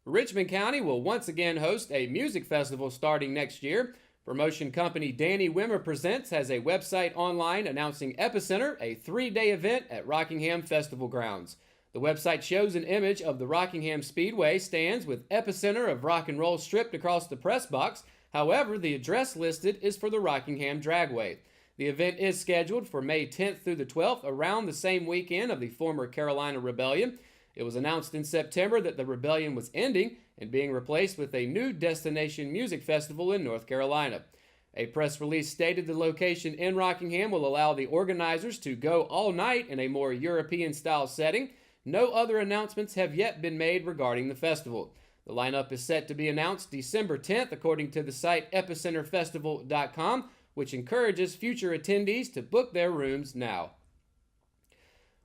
Richmond County will once again host a music festival starting next year. Promotion company Danny Wimmer Presents has a website online announcing Epicenter, a 3-day event at Rockingham Festival Grounds. The website shows an image of the Rockingham Speedway stands with Epicenter of Rock and Roll stripped across the press box. However, the address listed is for the Rockingham Dragway. The event is scheduled for May 10th through the 12th, around the same weekend of the former Carolina Rebellion. It was announced in September that the rebellion was ending and being replaced with a new destination music festival in North Carolina. A press release stated the location in Rockingham will allow the organizers to go all night in a more European-style setting. No other announcements have yet been made regarding the festival. The lineup is set to be announced December 10th, according to the site epicenterfestival.com, which encourages future attendees to book their rooms now.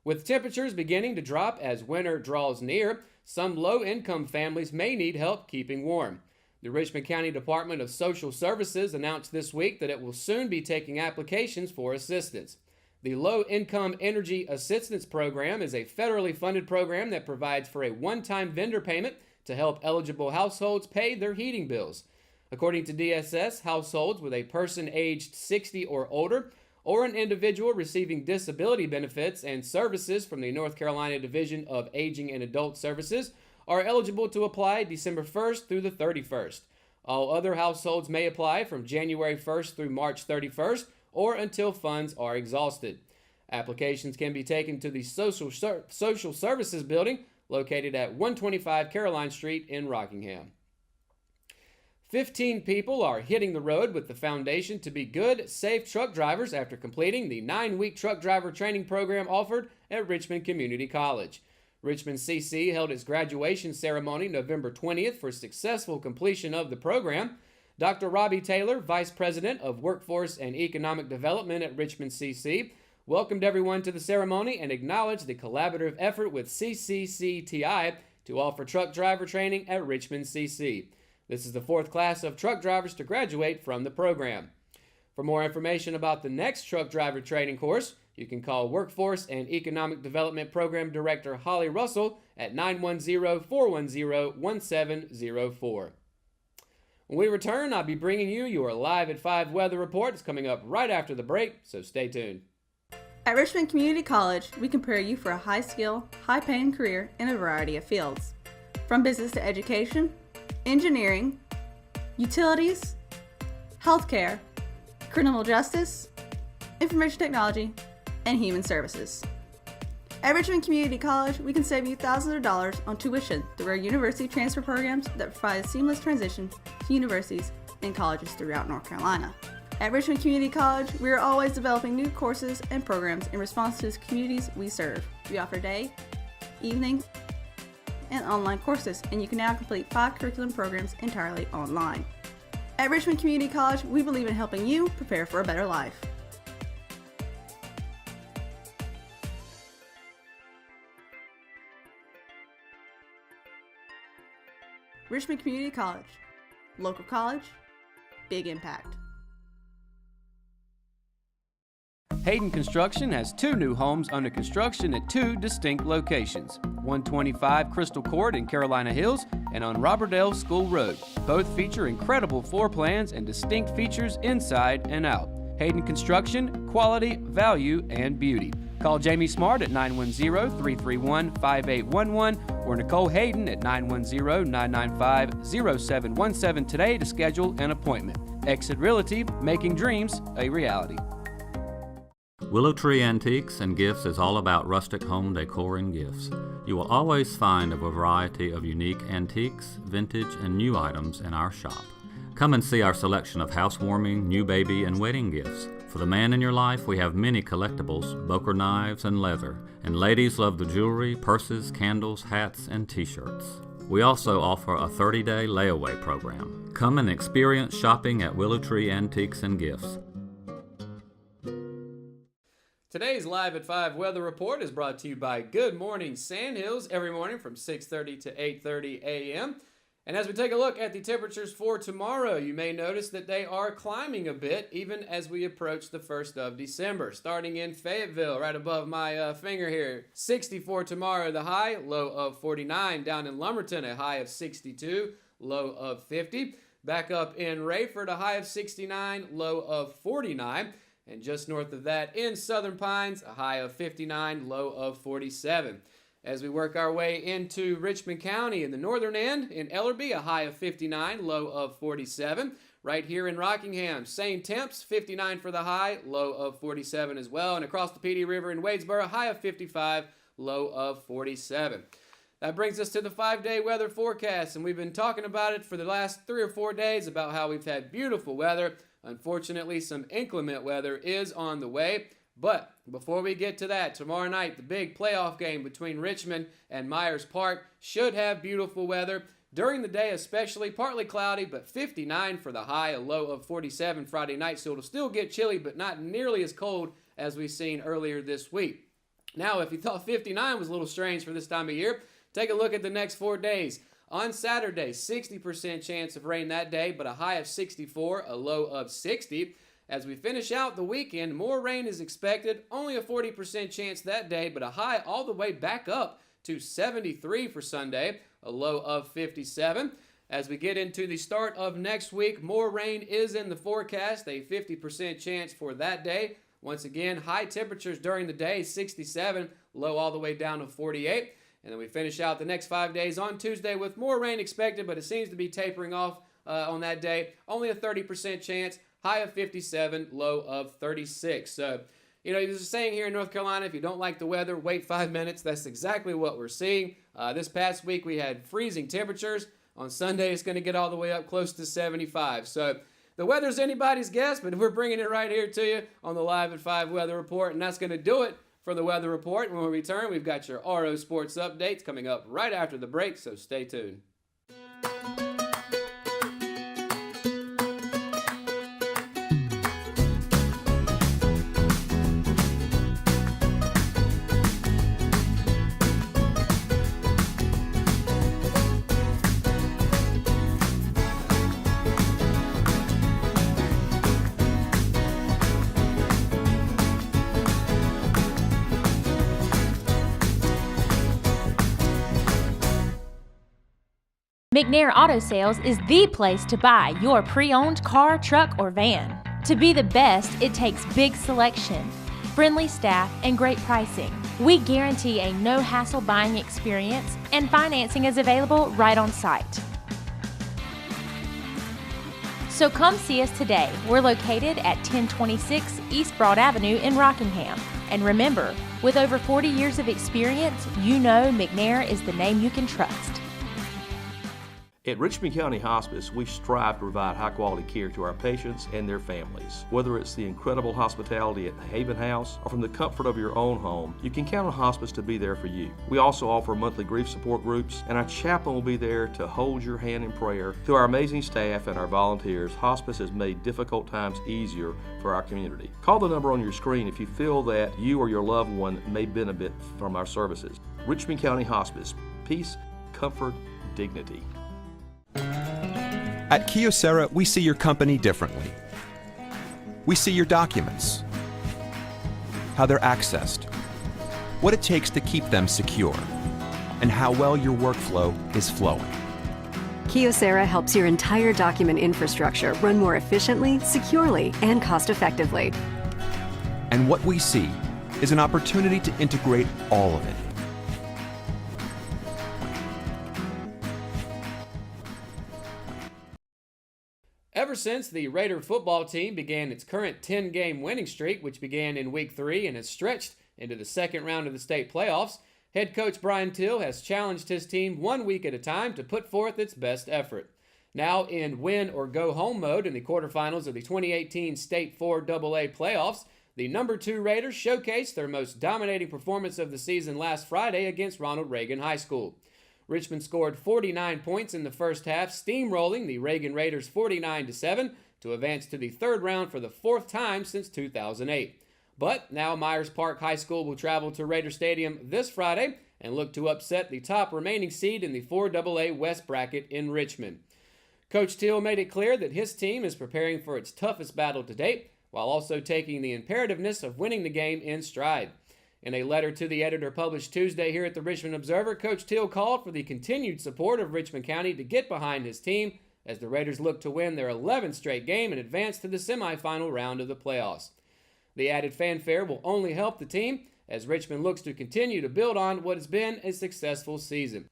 With temperatures beginning to drop as winter draws near, some low-income families may need help keeping warm. The Richmond County Department of Social Services announced this week that it will soon be taking applications for assistance. The Low-Income Energy Assistance Program is a federally funded program that provides for a one-time vendor payment to help eligible households pay their heating bills. According to DSS, households with a person aged 60 or older or an individual receiving disability benefits and services from the North Carolina Division of Aging and Adult Services are eligible to apply December 1st through the 31st. All other households may apply from January 1st through March 31st or until funds are exhausted. Applications can be taken to the Social Services Building located at 125 Caroline Street in Rockingham. 15 people are hitting the road with the foundation to be good, safe truck drivers after completing the 9-week truck driver training program offered at Richmond Community College. Richmond CC held its graduation ceremony November 20th for successful completion of the program. Dr. Robbie Taylor, Vice President of Workforce and Economic Development at Richmond CC, welcomed everyone to the ceremony and acknowledged the collaborative effort with CCCTI to offer truck driver training at Richmond CC. This is the 4th class of truck drivers to graduate from the program. For more information about the next truck driver training course, you can call Workforce and Economic Development Program Director Holly Russell at 910-410-1704. When we return, I'll be bringing you your Live at 5 weather report. It's coming up right after the break, so stay tuned. At Richmond Community College, we prepare you for a high-skill, high-paying career in a variety of fields. From business to education, engineering, utilities, healthcare, criminal justice, information technology, and human services. At Richmond Community College, we can save you thousands of dollars on tuition through our university transfer programs that provide a seamless transition to universities and colleges throughout North Carolina. At Richmond Community College, we are always developing new courses and programs in response to the communities we serve. We offer day, evening, and online courses, and you can now complete 5 curriculum programs entirely online. At Richmond Community College, we believe in helping you prepare for a better life. Richmond Community College. Local college, big impact. Hayden Construction has 2 new homes under construction at 2 distinct locations, 125 Crystal Court in Carolina Hills and on Robertdale School Road. Both feature incredible floor plans and distinct features inside and out. Hayden Construction, quality, value, and beauty. Call Jamie Smart at 910-331-5811 or Nicole Hayden at 910-995-0717 today to schedule an appointment. Exit Realty, making dreams a reality. Willow Tree Antiques and Gifts is all about rustic home decor and gifts. You will always find a variety of unique antiques, vintage, and new items in our shop. Come and see our selection of housewarming, new baby, and wedding gifts. For the man in your life, we have many collectibles, Boker knives, and leather. And ladies love the jewelry, purses, candles, hats, and t-shirts. We also offer a 30-day layaway program. Come and experience shopping at Willow Tree Antiques and Gifts. Today's Live at 5 weather report is brought to you by Good Morning Sandhills every morning from 6:30 to 8:30 a.m. And as we take a look at the temperatures for tomorrow, you may notice that they are climbing a bit even as we approach the 1st of December. Starting in Fayetteville, right above my finger here, 64 tomorrow, the high, low of 49. Down in Lumberton, a high of 62, low of 50. Back up in Rayford, a high of 69, low of 49. And just north of that in Southern Pines, a high of 59, low of 47. As we work our way into Richmond County in the northern end, in Ellerbe, a high of 59, low of 47. Right here in Rockingham, same temps, 59 for the high, low of 47 as well. And across the PD River in Wadesboro, high of 55, low of 47. That brings us to the 5-day weather forecast, and we've been talking about it for the last 3 or 4 days about how we've had beautiful weather. Unfortunately, some inclement weather is on the way. But before we get to that, tomorrow night, the big playoff game between Richmond and Myers Park should have beautiful weather. During the day, especially partly cloudy, but 59 for the high, a low of 47 Friday night. So it'll still get chilly, but not nearly as cold as we've seen earlier this week. Now, if you thought 59 was a little strange for this time of year, take a look at the next 4 days. On Saturday, 60% chance of rain that day, but a high of 64, a low of 60. As we finish out the weekend, more rain is expected, only a 40% chance that day, but a high all the way back up to 73 for Sunday, a low of 57. As we get into the start of next week, more rain is in the forecast, a 50% chance for that day. Once again, high temperatures during the day, 67, low all the way down to 48. And then we finish out the next 5 days on Tuesday with more rain expected, but it seems to be tapering off on that day. Only a 30% chance. High of 57, low of 36. So, there's a saying here in North Carolina, if you don't like the weather, wait 5 minutes. That's exactly what we're seeing. This past week, we had freezing temperatures. On Sunday, it's going to get all the way up close to 75. So, the weather's anybody's guess, but we're bringing it right here to you on the Live at 5 Weather Report, and that's going to do it for the Weather Report. When we return, we've got your RO Sports updates coming up right after the break, so stay tuned. McNair Auto Sales is the place to buy your pre-owned car, truck, or van. To be the best, it takes big selection, friendly staff, and great pricing. We guarantee a no-hassle buying experience, and financing is available right on site. So come see us today. We're located at 1026 East Broad Avenue in Rockingham. And remember, with over 40 years of experience, you know McNair is the name you can trust. At Richmond County Hospice, we strive to provide high-quality care to our patients and their families. Whether it's the incredible hospitality at the Haven House or from the comfort of your own home, you can count on hospice to be there for you. We also offer monthly grief support groups, and our chaplain will be there to hold your hand in prayer. Through our amazing staff and our volunteers, hospice has made difficult times easier for our community. Call the number on your screen if you feel that you or your loved one may benefit from our services. Richmond County Hospice. Peace, comfort, dignity. At Kyocera, we see your company differently. We see your documents, how they're accessed, what it takes to keep them secure, and how well your workflow is flowing. Kyocera helps your entire document infrastructure run more efficiently, securely, and cost-effectively. And what we see is an opportunity to integrate all of it. Ever since the Raider football team began its current 10-game winning streak, which began in Week 3 and has stretched into the second round of the state playoffs, head coach Brian Till has challenged his team 1 week at a time to put forth its best effort. Now in win-or-go-home mode in the quarterfinals of the 2018 State 4AA playoffs, the number 2 Raiders showcased their most dominating performance of the season last Friday against Ronald Reagan High School. Richmond scored 49 points in the first half, steamrolling the Reagan Raiders 49-7 to advance to the third round for the 4th time since 2008. But now Myers Park High School will travel to Raider Stadium this Friday and look to upset the top remaining seed in the 4AA West bracket in Richmond. Coach Teal made it clear that his team is preparing for its toughest battle to date, while also taking the imperativeness of winning the game in stride. In a letter to the editor published Tuesday here at the Richmond Observer, Coach Teal called for the continued support of Richmond County to get behind his team as the Raiders look to win their 11th straight game and advance to the semifinal round of the playoffs. The added fanfare will only help the team as Richmond looks to continue to build on what has been a successful season.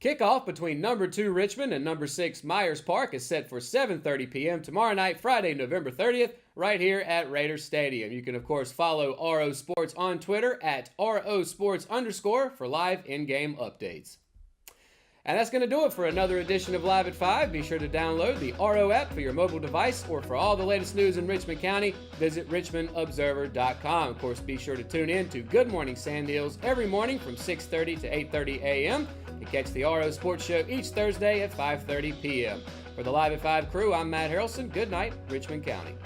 Kickoff between number 2 Richmond and number 6 Myers Park is set for 7:30 p.m. tomorrow night, Friday, November 30th, right here at Raiders Stadium. You can, of course, follow RO Sports on Twitter at ROSports_ for live in-game updates. And that's going to do it for another edition of Live at 5. Be sure to download the RO app for your mobile device, or for all the latest news in Richmond County, visit richmondobserver.com. Of course, be sure to tune in to Good Morning Sand Hills every morning from 6:30 to 8:30 a.m. and catch the RO Sports Show each Thursday at 5:30 p.m. For the Live at 5 crew, I'm Matt Harrelson. Good night, Richmond County.